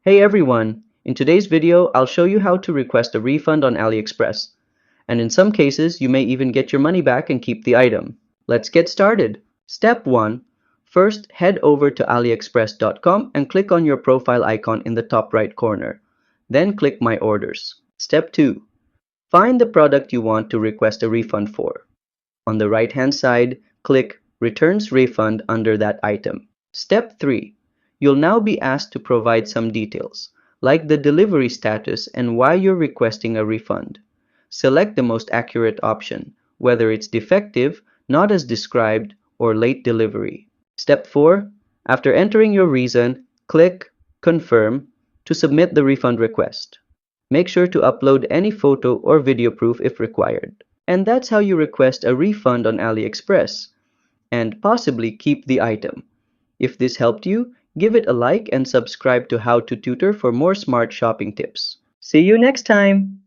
Hey everyone! In today's video, I'll show you how to request a refund on AliExpress. And in some cases, you may even get your money back and keep the item. Let's get started. Step 1. First, head over to aliexpress.com and click on your profile icon in the top right corner. Then click My Orders. Step 2. Find the product you want to request a refund for. On the right-hand side, click Returns Refund under that item. Step 3. You'll now be asked to provide some details, like the delivery status and why you're requesting a refund. Select the most accurate option, whether it's defective, not as described, or late delivery. Step 4. After entering your reason, click Confirm to submit the refund request. Make sure to upload any photo or video proof if required. And that's how you request a refund on AliExpress and possibly keep the item. If this helped you, give it a like and subscribe to How to Tutor for more smart shopping tips. See you next time!